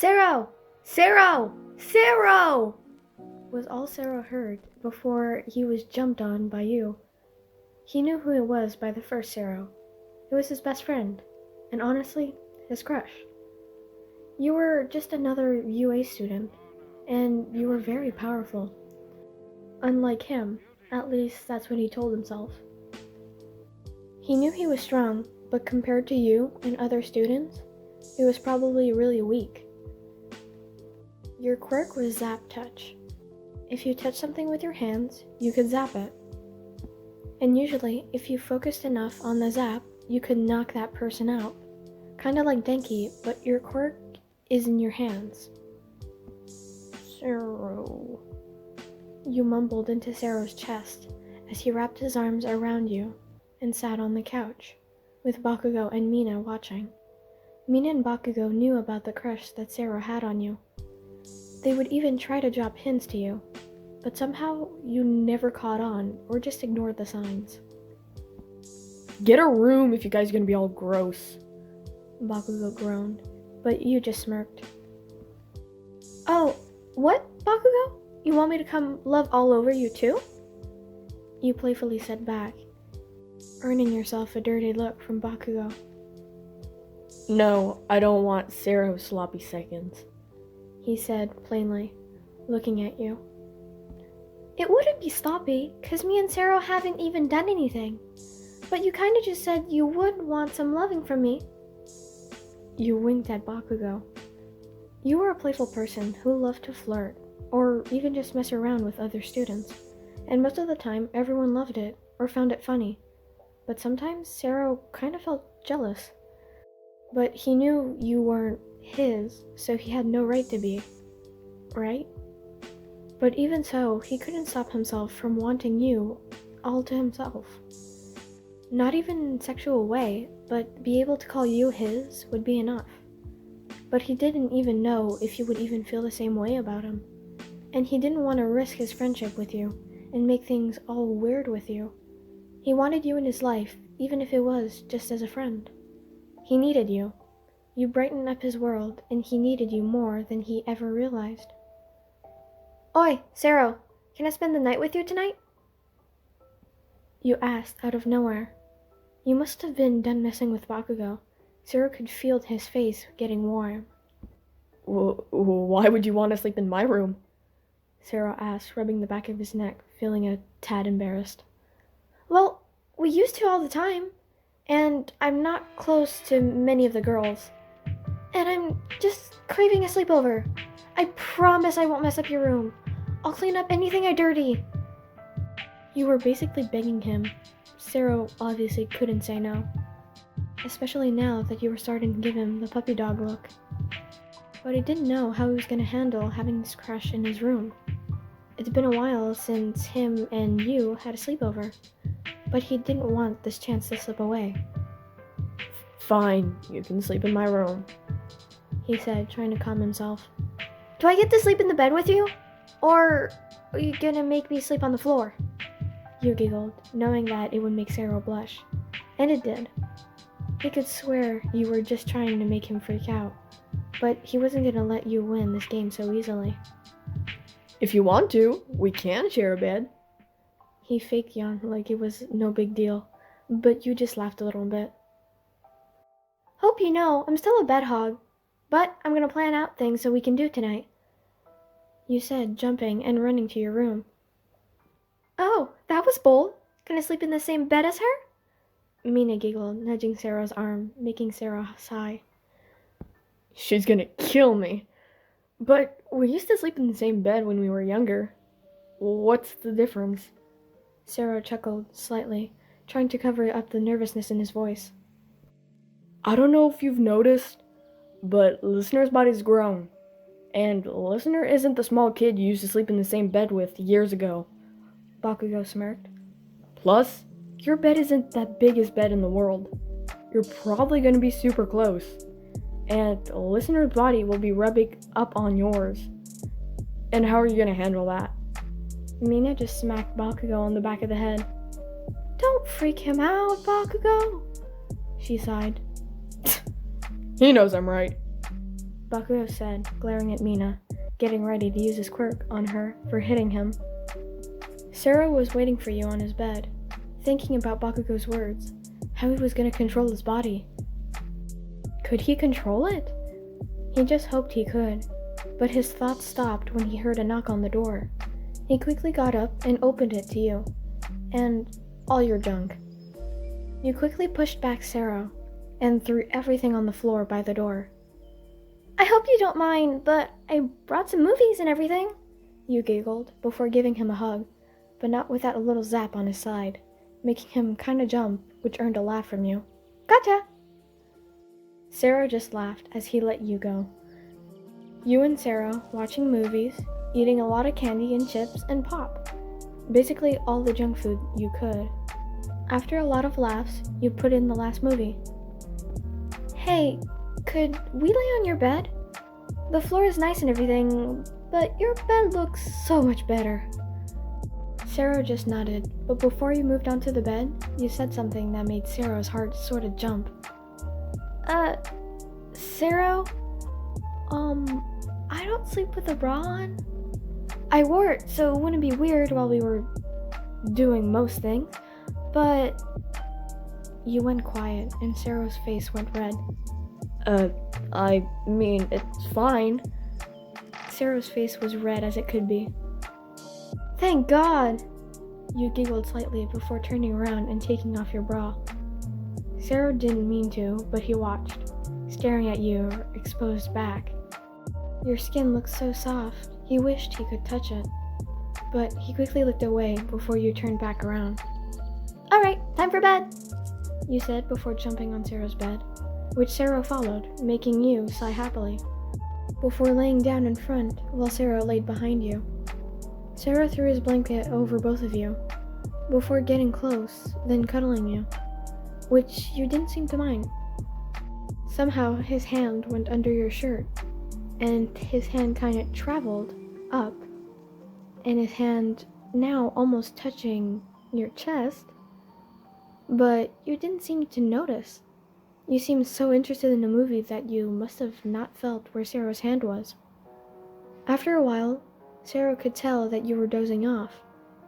Sero! Sero! Sero! Was all Sero heard before he was jumped on by you. He knew who it was by the first Sero. It was his best friend, and honestly, his crush. You were just another UA student, and you were very powerful. Unlike him, at least that's what he told himself. He knew he was strong, but compared to you and other students, he was probably really weak. Your quirk was Zap Touch. If you touched something with your hands, you could zap it. And usually, if you focused enough on the zap, you could knock that person out. Kinda like Denki, but your quirk is in your hands. Sero. You mumbled into Sero's chest as he wrapped his arms around you and sat on the couch, with Bakugo and Mina watching. Mina and Bakugo knew about the crush that Sero had on you. They would even try to drop hints to you, but somehow you never caught on or just ignored the signs. Get a room if you guys are gonna be all gross, Bakugo groaned, but you just smirked. Oh, what, Bakugo? You want me to come love all over you too? You playfully said back, earning yourself a dirty look from Bakugo. No, I don't want Sero's sloppy seconds, he said plainly, looking at you. It wouldn't be sloppy, cause me and Sero haven't even done anything. But you kinda just said you would want some loving from me. You winked at Bakugo. You were a playful person who loved to flirt, or even just mess around with other students, and most of the time everyone loved it or found it funny. But sometimes Sero kinda felt jealous. But he knew you weren't his, so he had no right to be. Right? But even so, he couldn't stop himself from wanting you all to himself. Not even in a sexual way, but be able to call you his would be enough. But he didn't even know if you would even feel the same way about him. And he didn't want to risk his friendship with you and make things all weird with you. He wanted you in his life, even if it was just as a friend. He needed you. You brightened up his world, and he needed you more than he ever realized. Oi, Sero, can I spend the night with you tonight? You asked out of nowhere. You must have been done messing with Bakugo. Sero could feel his face getting warm. Why would you want to sleep in my room? Sero asked, rubbing the back of his neck, feeling a tad embarrassed. Well, we used to all the time, and I'm not close to many of the girls. And I'm just craving a sleepover. I promise I won't mess up your room. I'll clean up anything I dirty. You were basically begging him. Sero obviously couldn't say no, especially now that you were starting to give him the puppy dog look. But he didn't know how he was going to handle having this crush in his room. It's been a while since him and you had a sleepover, but he didn't want this chance to slip away. Fine, you can sleep in my room, he said, trying to calm himself. Do I get to sleep in the bed with you? Or are you gonna make me sleep on the floor? You giggled, knowing that it would make Sero blush. And it did. He could swear you were just trying to make him freak out, but he wasn't gonna let you win this game so easily. If you want to, we can share a bed. He faked yawned like it was no big deal, but you just laughed a little bit. Hope you know, I'm still a bed hog, but I'm gonna plan out things so we can do tonight, you said, jumping and running to your room. Oh, that was bold. Gonna sleep in the same bed as her? Mina giggled, nudging Sero's arm, making Sero sigh. She's gonna kill me. But we used to sleep in the same bed when we were younger. What's the difference? Sero chuckled slightly, trying to cover up the nervousness in his voice. I don't know if you've noticed, but Listener's body's grown. And Listener isn't the small kid you used to sleep in the same bed with years ago. Bakugo smirked. Plus, your bed isn't that biggest bed in the world. You're probably going to be super close. And Listener's body will be rubbing up on yours. And how are you going to handle that? Mina just smacked Bakugo on the back of the head. Don't freak him out, Bakugo, she sighed. He knows I'm right. Bakugo said, glaring at Mina, getting ready to use his quirk on her for hitting him. Sero was waiting for you on his bed, thinking about Bakugo's words, how he was going to control his body. Could he control it? He just hoped he could, but his thoughts stopped when he heard a knock on the door. He quickly got up and opened it to you, and all your junk. You quickly pushed back Sero and threw everything on the floor by the door. I hope you don't mind, but I brought some movies and everything, you giggled before giving him a hug, but not without a little zap on his side, making him kinda jump, which earned a laugh from you. Gotcha! Sero just laughed as he let you go. You and Sero watching movies, eating a lot of candy and chips and pop. Basically all the junk food you could. After a lot of laughs, you put in the last movie. Hey, could we lay on your bed? The floor is nice and everything, but your bed looks so much better. Sero just nodded, but before you moved onto the bed, you said something that made Sero's heart sort of jump. Sero? I don't sleep with a bra on. I wore it so it wouldn't be weird while we were doing most things, but... You went quiet, and Sero's face went red. I mean, it's fine. Sero's face was red as it could be. Thank God! You giggled slightly before turning around and taking off your bra. Sero didn't mean to, but he watched, staring at your exposed back. Your skin looked so soft, he wished he could touch it, but he quickly looked away before you turned back around. Alright, time for bed, you said before jumping on Sero's bed, which Sero followed, making you sigh happily, before laying down in front while Sero laid behind you. Sero threw his blanket over both of you, before getting close, then cuddling you, which you didn't seem to mind. Somehow his hand went under your shirt, and his hand kinda traveled up, and his hand now almost touching your chest, but you didn't seem to notice. You seemed so interested in the movie that you must have not felt where Sero's hand was. After a while, Sero could tell that you were dozing off,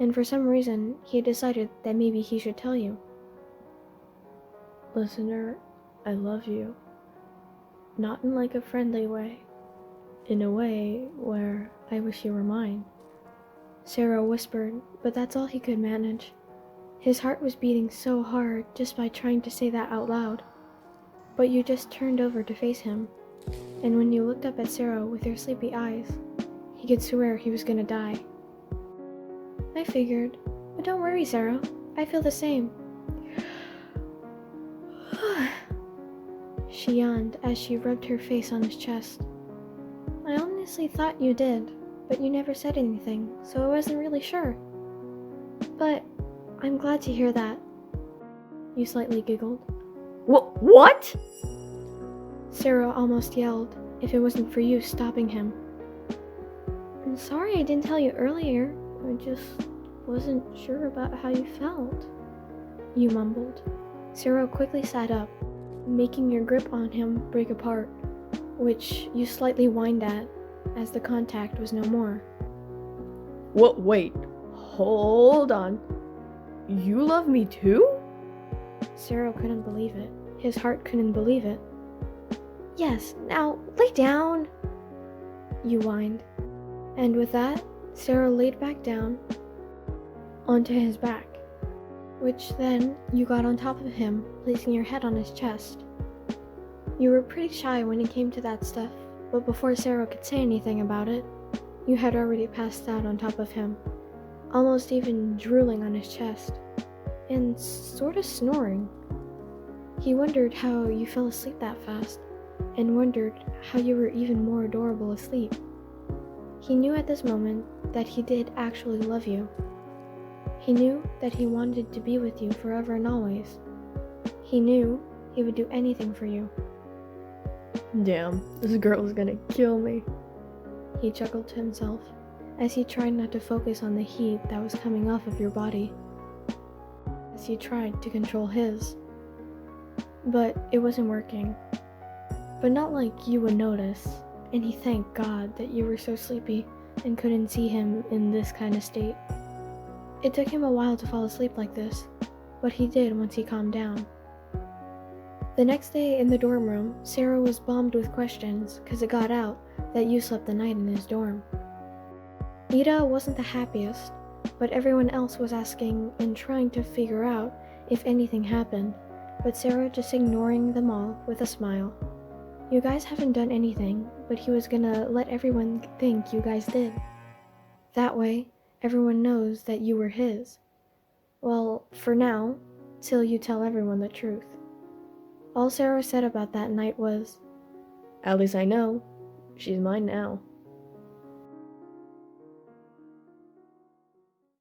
and for some reason, he decided that maybe he should tell you. Listener, I love you. Not in like a friendly way. In a way where I wish you were mine. Sero whispered, but that's all he could manage. His heart was beating so hard just by trying to say that out loud. But you just turned over to face him, and when you looked up at Sero with your sleepy eyes, he could swear he was gonna die. I figured, but don't worry, Sero. I feel the same. She yawned as she rubbed her face on his chest. I honestly thought you did, but you never said anything, so I wasn't really sure. But I'm glad to hear that. You slightly giggled. What? Sero almost yelled, if it wasn't for you stopping him. I'm sorry I didn't tell you earlier. I just wasn't sure about how you felt. You mumbled. Sero quickly sat up, making your grip on him break apart, which you slightly whined at, as the contact was no more. Wait, hold on. You love me too? Sero couldn't believe it. His heart couldn't believe it. Yes, now lay down, you whined. And with that, Sero laid back down onto his back, which then you got on top of him, placing your head on his chest. You were pretty shy when it came to that stuff, but before Sero could say anything about it, you had already passed out on top of him, almost even drooling on his chest, and sort of snoring. He wondered how you fell asleep that fast, and wondered how you were even more adorable asleep. He knew at this moment that he did actually love you. He knew that he wanted to be with you forever and always. He knew he would do anything for you. Damn, this girl is gonna kill me. He chuckled to himself as he tried not to focus on the heat that was coming off of your body, as he tried to control his. But it wasn't working. But not like you would notice. and he thanked God that you were so sleepy and couldn't see him in this kind of state. It took him a while to fall asleep like this, but he did once he calmed down. The next day in the dorm room, Sero was bombed with questions because it got out that you slept the night in his dorm. Ida wasn't the happiest, but everyone else was asking and trying to figure out if anything happened, but Sero just ignoring them all with a smile. You guys haven't done anything, but he was gonna let everyone think you guys did. That way, everyone knows that you were his. Well, for now, till you tell everyone the truth. All Sero said about that night was, At least I know. She's mine now.